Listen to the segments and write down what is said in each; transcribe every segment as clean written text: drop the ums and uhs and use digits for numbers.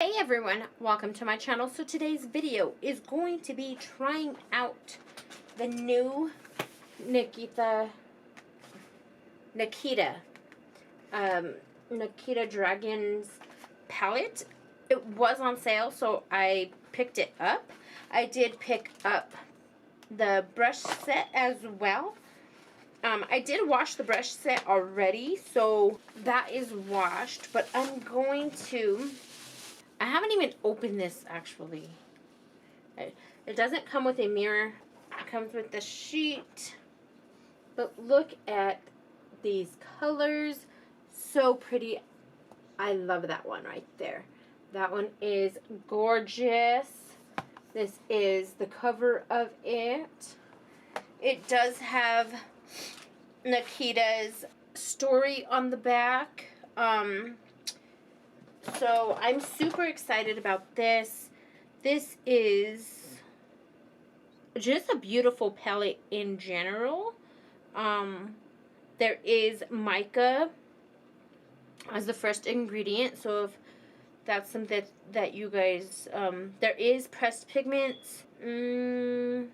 Hey everyone, welcome to my channel. So today's video is going to be trying out the new Nikita Dragun's palette. It was on sale, so I picked it up. I did pick up the brush set as well. I did wash the brush set already, so that is washed, but I'm going to... I haven't even opened this, actually. It doesn't come with a mirror. It comes with the sheet. But look at these colors. So pretty. I love that one right there. That one is gorgeous. This is the cover of it. It does have Nikita's story on the back. So I'm super excited about this. This is just a beautiful palette in general. There is mica as the first ingredient. So if that's something that you guys, there is pressed pigments.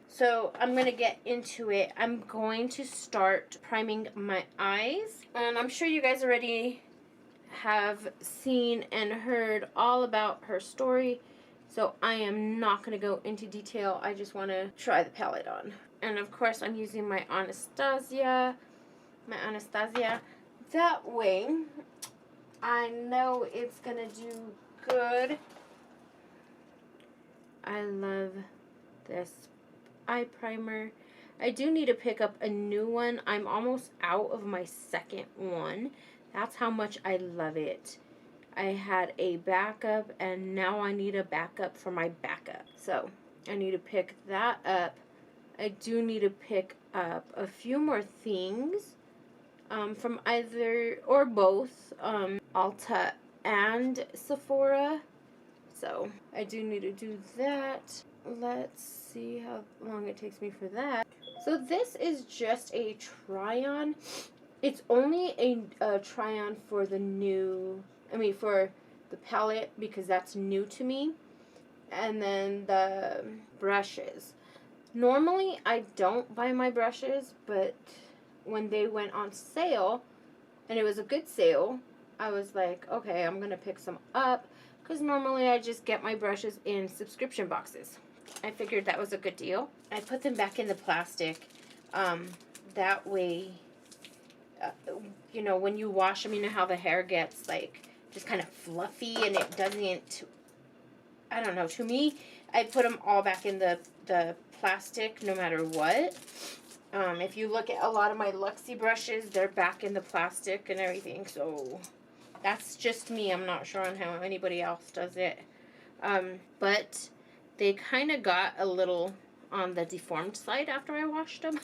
So I'm going to get into it. I'm going to start priming my eyes. And I'm sure you guys already have seen and heard all about her story, so I am not going to go into detail. I just want to try the palette on. And of course I'm using my Anastasia. That way I know it's going to do good. I love this eye primer. I do need to pick up a new one. I'm almost out of my second one. That's how much I love it. I had a backup and now I need a backup for my backup. So I need to pick that up. I do need to pick up a few more things from either or both Ulta and Sephora. So I do need to do that. Let's see how long it takes me for that. So this is just a try-on. It's only a try-on for the new, for the palette, because that's new to me. And then the brushes. Normally, I don't buy my brushes, but when they went on sale, and it was a good sale, I was like, okay, I'm going to pick some up, because normally I just get my brushes in subscription boxes. I figured that was a good deal. I put them back in the plastic. That way... you know, when you wash them, you know how the hair gets like just kind of fluffy and it doesn't, I don't know, to me, I put them all back in the plastic no matter what. If you look at a lot of my Luxie brushes, they're back in the plastic and everything, so that's just me. I'm not sure on how anybody else does it. But they kind of got a little on the deformed side after I washed them.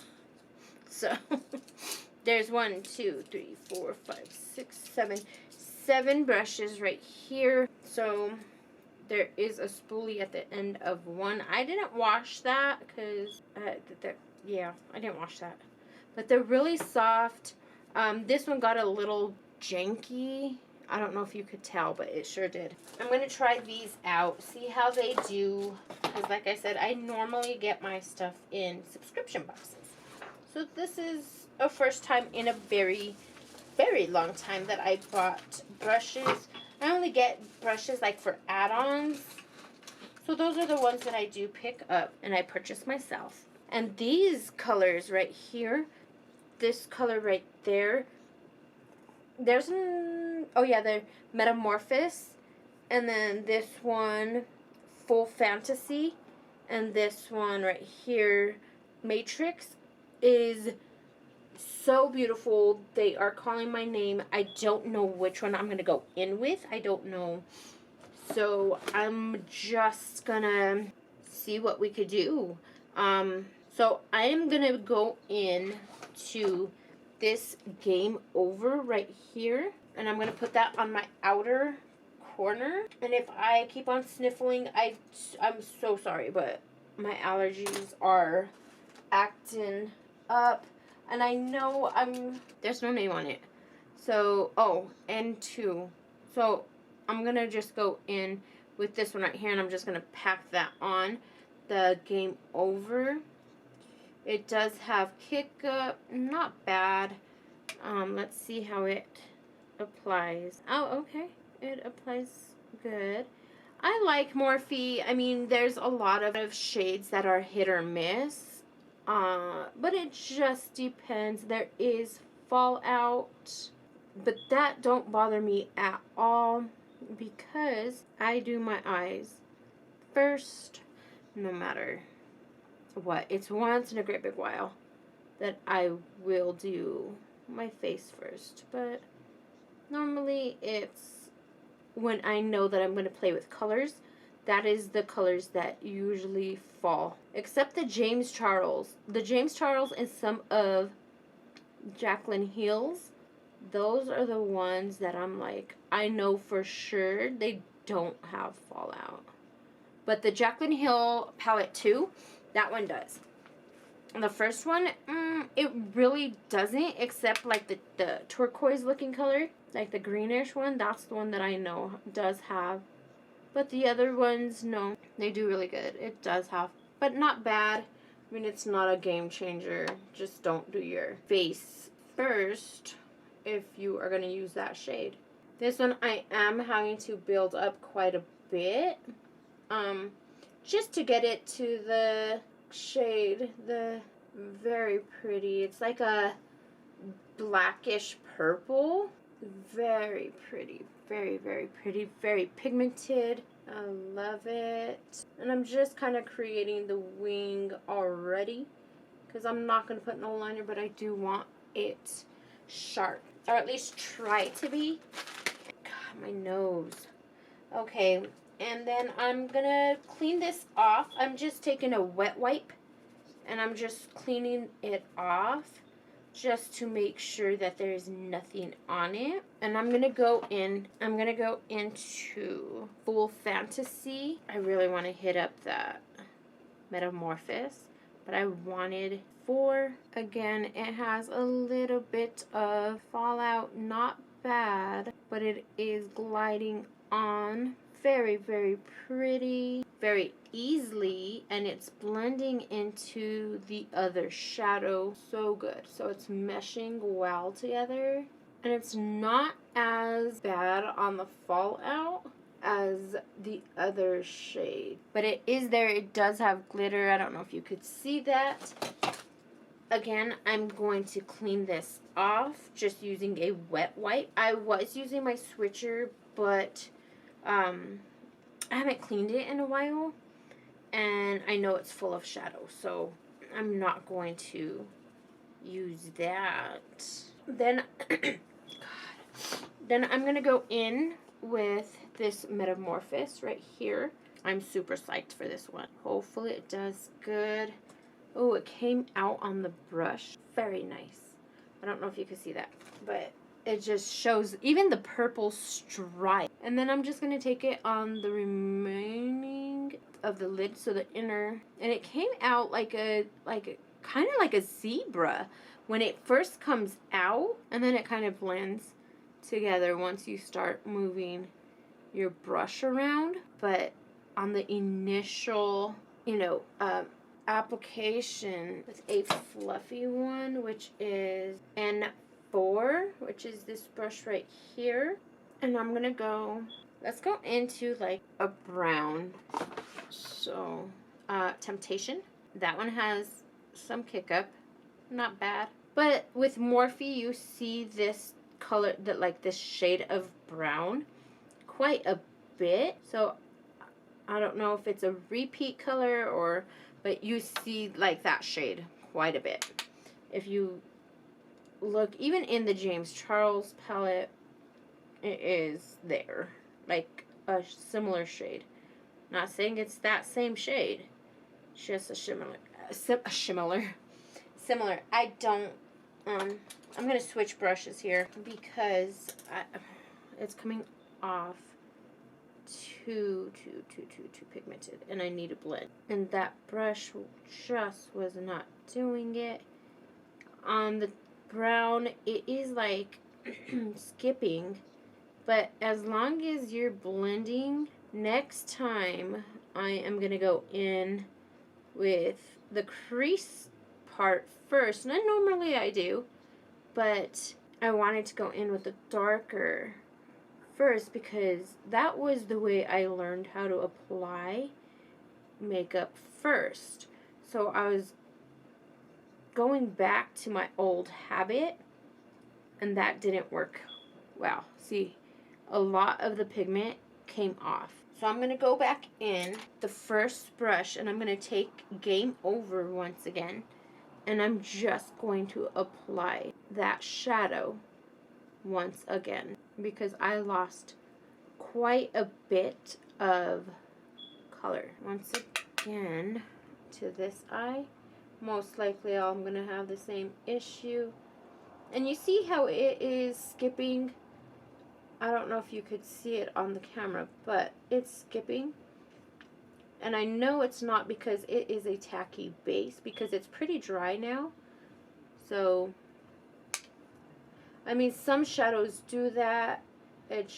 So... There's 1, 2, 3, 4, 5, 6, 7 brushes right here. So there is a spoolie at the end of one. I didn't wash that because, yeah, I didn't wash that. But they're really soft. This one got a little janky. I don't know if you could tell, but it sure did. I'm going to try these out, see how they do. Because like I said, I normally get my stuff in subscription boxes. So this is a first time in a very, very long time that I bought brushes. I only get brushes like for add-ons. So those are the ones that I do pick up and I purchase myself. And these colors right here, this color right there, there's oh yeah, they're Metamorphosis. And then this one, Full Fantasy. And this one right here, Matrix, is so beautiful. They are calling my name. I don't know which one I'm going to go in with. I don't know. So I'm just going to see what we could do. So I am going to go in to this Game Over right here. And I'm going to put that on my outer corner. And if I keep on sniffling, I'm so sorry, but my allergies are acting up, and I know there's no name on it. So, oh, N2. So I'm gonna just go in with this one right here, and I'm just going to pack that on the Game Over. It does have kick up, not bad. Let's see how it applies. Oh, okay. It applies good. I like Morphe. I mean, there's a lot of shades that are hit or miss. But it just depends. There is fallout, but that don't bother me at all because I do my eyes first, no matter what. It's once in a great big while that I will do my face first, but normally it's when I know that I'm going to play with colors. That is the colors that usually fall. Except the James Charles. The James Charles and some of Jaclyn Hill's. Those are the ones that I'm like, I know for sure they don't have fallout. But the Jaclyn Hill palette 2, that one does. And the first one, it really doesn't, except like the turquoise looking color. Like the greenish one, that's the one that I know does have. But the other ones, no. They do really good. It does have, but not bad. I mean, it's not a game changer. Just don't do your face first if you are going to use that shade. This one I am having to build up quite a bit. Just to get it to the shade. The very pretty. It's like a blackish purple. Very pretty. Very, very pretty. Very pigmented. I love it. And I'm just kind of creating the wing already, because I'm not going to put no liner, but I do want it sharp. Or at least try it to be. God, my nose. Okay, and then I'm going to clean this off. I'm just taking a wet wipe, and I'm just cleaning it off, just to make sure that there's nothing on it. And I'm going to go into Full Fantasy. I really want to hit up that Metamorphosis, but I wanted for, again, it has a little bit of fallout, not bad, but it is gliding on very, very pretty, very easily, and it's blending into the other shadow so good. So it's meshing well together, and it's not as bad on the fallout as the other shade, but it is there. It does have glitter. I don't know if you could see that. Again, I'm going to clean this off just using a wet wipe. I was using my switcher, but I haven't cleaned it in a while, and I know it's full of shadow, so I'm not going to use that. Then, then I'm going to go in with this Metamorphosis right here. I'm super psyched for this one. Hopefully it does good. Oh, it came out on the brush. Very nice. I don't know if you can see that, but it just shows even the purple stripe. And then I'm just going to take it on the remaining of the lid, so the inner, and it came out like a kind of like a zebra when it first comes out, and then it kind of blends together once you start moving your brush around. But on the initial, application with a fluffy one, which is N4, which is this brush right here, and I'm gonna go, let's go into like a brown. So Temptation, that one has some kick up, not bad. But with Morphe, you see this color, that like this shade of brown quite a bit. So I don't know if it's a repeat color or, but you see like that shade quite a bit. If you look, even in the James Charles palette, it is there, like a similar shade. Not saying it's that same shade, just a similar. I don't. I'm gonna switch brushes here because it's coming off too pigmented, and I need a blend. And that brush just was not doing it. On the brown, it is like skipping, but as long as you're blending Next time, I am going to go in with the crease part first. And normally I do, but I wanted to go in with the darker first because that was the way I learned how to apply makeup first. So I was going back to my old habit, and that didn't work well. See, a lot of the pigment came off. So I'm going to go back in the first brush, and I'm going to take Game Over once again, and I'm just going to apply that shadow once again because I lost quite a bit of color. Once again to this eye. Most likely I'm going to have the same issue. And you see how it is skipping? I don't know if you could see it on the camera, but it's skipping. And I know it's not because it is a tacky base, because it's pretty dry now. So, I mean, some shadows do that. It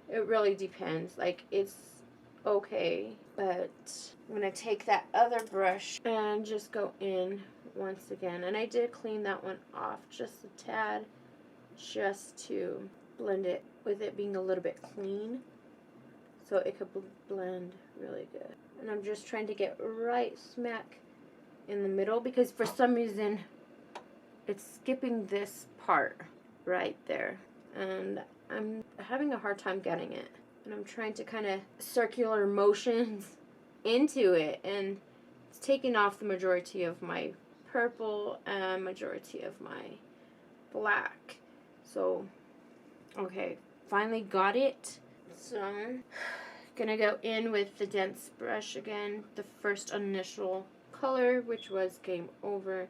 really depends. Like, it's okay. But I'm going to take that other brush and just go in once again. And I did clean that one off just a tad, just to blend it with it being a little bit clean, so it could blend really good. And I'm just trying to get right smack in the middle because for some reason it's skipping this part right there, and I'm having a hard time getting it. And I'm trying to kind of circular motions into it, and it's taking off the majority of my purple and majority of my black. So, okay, finally got it. So, gonna go in with the dense brush again, the first initial color, which was Game Over,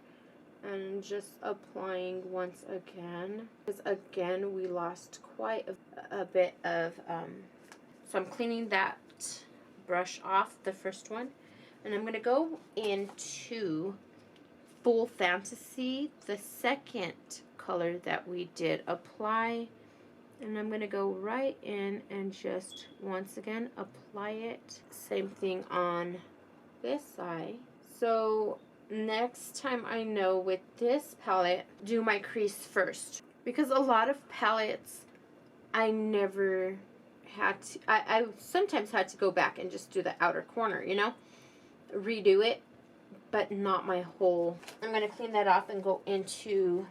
and just applying once again. Because again, we lost quite a bit of, so I'm cleaning that brush off, the first one, and I'm gonna go into Full Fantasy, the second color that we did apply, and I'm gonna go right in and just once again apply it. Same thing on this side. So next time, I know with this palette, do my crease first, because a lot of palettes I never had to, I sometimes had to go back and just do the outer corner, you know, redo it, but not my whole. I'm going to clean that off and go into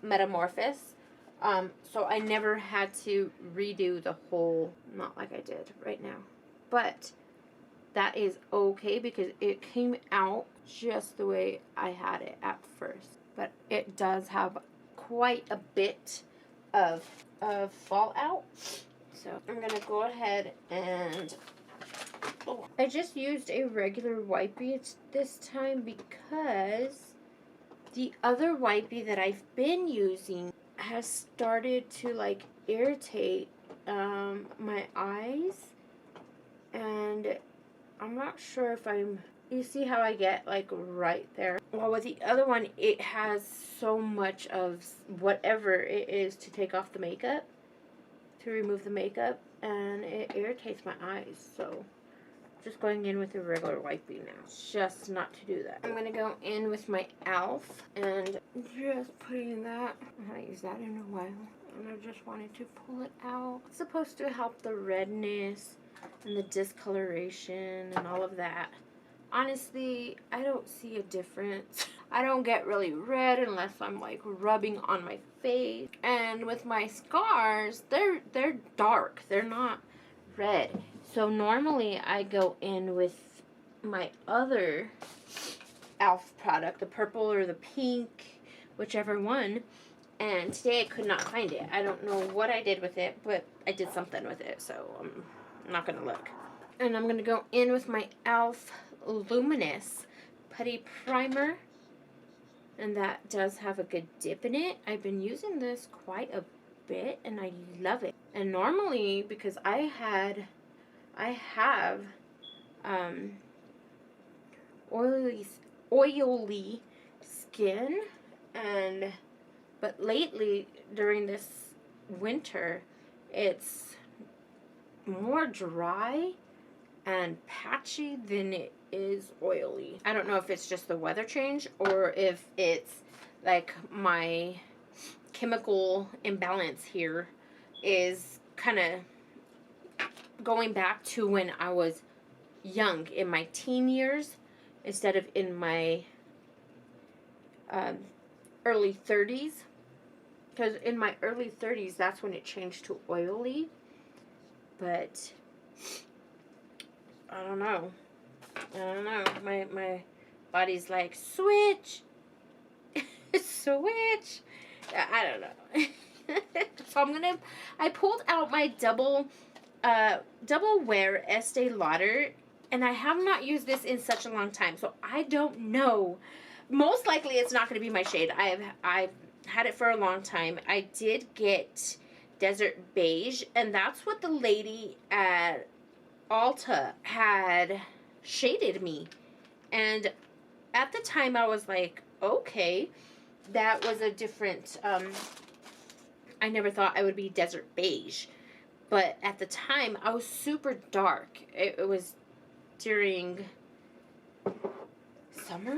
Metamorphosis. So I never had to redo the whole, not like I did right now. But that is okay because it came out just the way I had it at first. But it does have quite a bit of fallout. So I'm going to go ahead and, I just used a regular wipey this time because the other wipey that I've been using has started to like irritate my eyes, and I'm not sure if you see how I get like right there? Well, with the other one, it has so much of whatever it is to take off the makeup, to remove the makeup, and it irritates my eyes. So just going in with a regular wipey now, just not to do that. I'm going to go in with my e.l.f. and just putting that, I haven't used that in a while, and I just wanted to pull it out. It's supposed to help the redness and the discoloration and all of that. Honestly, I don't see a difference. I don't get really red unless I'm like rubbing on my face. And with my scars, they're dark. They're not red. So normally I go in with my other e.l.f. product, the purple or the pink, whichever one. And today I could not find it. I don't know what I did with it, but I did something with it, so I'm not going to look. And I'm going to go in with my e.l.f. Luminous Putty Primer. And that does have a good dip in it. I've been using this quite a bit, and I love it. And normally, because I have oily skin, but lately during this winter, it's more dry and patchy than it is oily. I don't know if it's just the weather change or if it's like my chemical imbalance here is kind of going back to when I was young, in my teen years, instead of in my early 30s. Because in my early 30s, that's when it changed to oily. But I don't know. My body's like, switch. Switch. I don't know. So I pulled out my double wear Estee Lauder, and I have not used this in such a long time, so I don't know. Most likely it's not going to be my shade. I've had it for a long time. I did get Desert Beige, and that's what the lady at Ulta had shaded me. And at the time I was like, okay, that was a different, I never thought I would be Desert Beige. But at the time, I was super dark. It was during summer?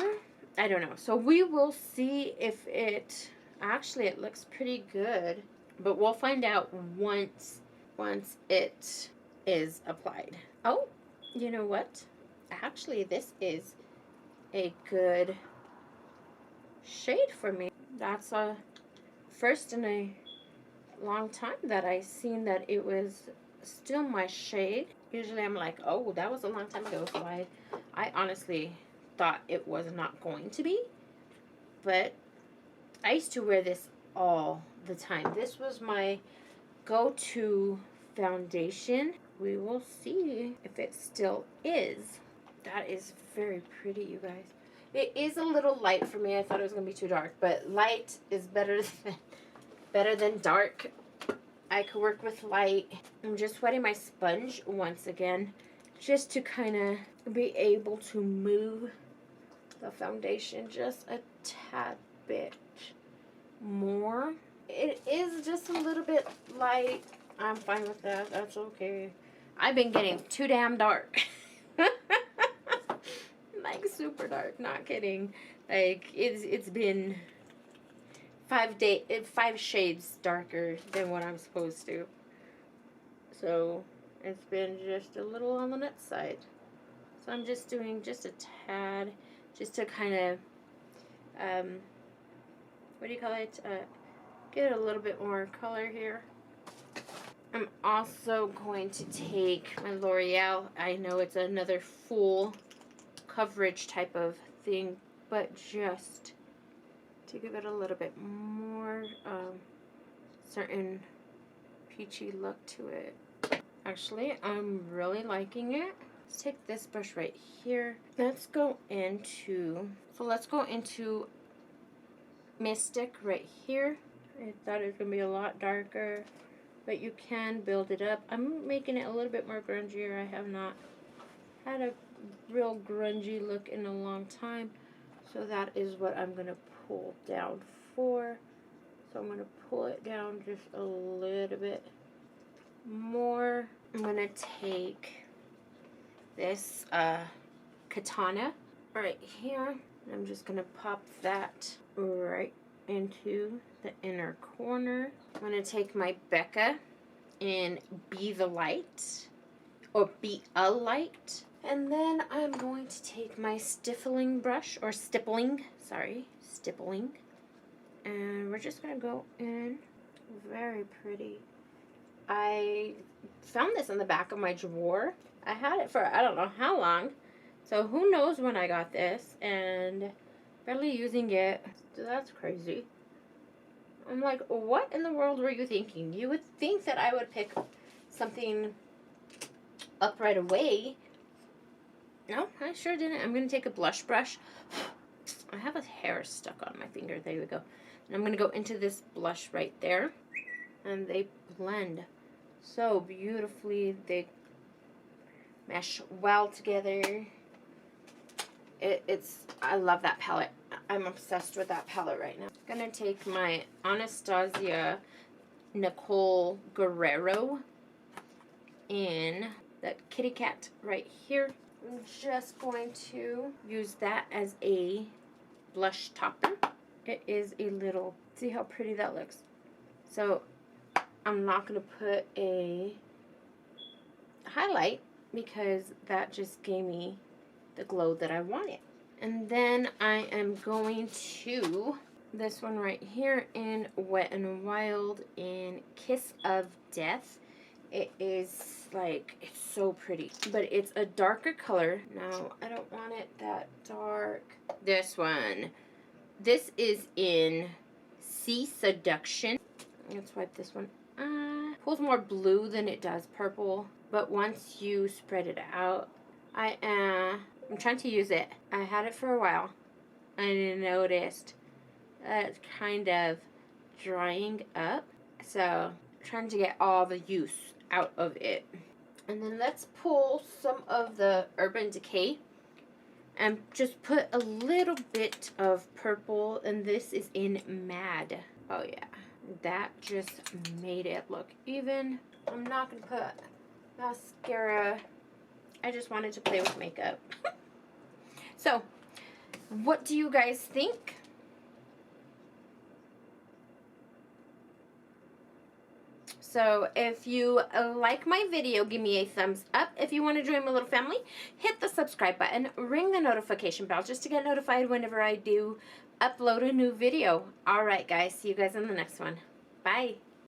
I don't know. So we will see if it... Actually, it looks pretty good. But we'll find out once it is applied. Oh, you know what? Actually, this is a good shade for me. That's a first in a long time that I seen that it was still my shade. Usually I'm like, oh, that was a long time ago, so I honestly thought it was not going to be. But I used to wear this all the time. This was my go-to foundation. We will see if it still is. That is very pretty, you guys. It is a little light for me. I thought it was going to be too dark, but light is better than dark. I could work with light. I'm just wetting my sponge once again, just to kind of be able to move the foundation just a tad bit more. It is just a little bit light. I'm fine with that. That's okay. I've been getting too damn dark. Like super dark, not kidding. Like it's been 5 shades darker than what I'm supposed to. So it's been just a little on the nut side. So I'm just doing just a tad, just to kind of what do you call it? Get a little bit more color here. I'm also going to take my L'Oreal. I know it's another full coverage type of thing, but just to give it a little bit more certain peachy look to it. Actually, I'm really liking it. Let's take this brush right here. Let's go into Mystic right here. I thought it was going to be a lot darker, but you can build it up. I'm making it a little bit more grungier. I have not had a real grungy look in a long time, so that is what I'm going to pull down for. So I'm going to pull it down just a little bit more. I'm going to take this katana right here. I'm just going to pop that right into the inner corner. I'm going to take my Becca and Be the Light, or Be a Light. And then I'm going to take my stippling brush, or stippling, and we're just going to go in. Very pretty. I found this in the back of my drawer. I had it for I don't know how long, so who knows when I got this, and barely using it. So that's crazy. I'm like, what in the world were you thinking? You would think that I would pick something up right away. No, I sure didn't. I'm going to take a blush brush. I have a hair stuck on my finger. There we go. And I'm going to go into this blush right there. And they blend so beautifully. They mesh well together. I love that palette. I'm obsessed with that palette right now. I'm going to take my Anastasia Nicole Guerrero in that kitty cat right here. I'm just going to use that as a blush topper. It is a little, see how pretty that looks. So I'm not going to put a highlight because that just gave me the glow that I wanted. And then I am going to this one right here in Wet n Wild in Kiss of Death. It is like, it's so pretty, but it's a darker color. No, I don't want it that dark. This one. This is in Sea Seduction. Let's wipe this one. Pulls more blue than it does purple, but once you spread it out, I'm trying to use it. I had it for a while. I noticed it's kind of drying up, so I'm trying to get all the use out of it. And then let's pull some of the Urban Decay and just put a little bit of purple, and this is in Mad. Oh yeah, that just made it look even. I'm not gonna put mascara. I just wanted to play with makeup. So, what do you guys think? So if you like my video, give me a thumbs up. If you want to join my little family, hit the subscribe button, ring the notification bell just to get notified whenever I do upload a new video. Alright guys, see you guys in the next one. Bye.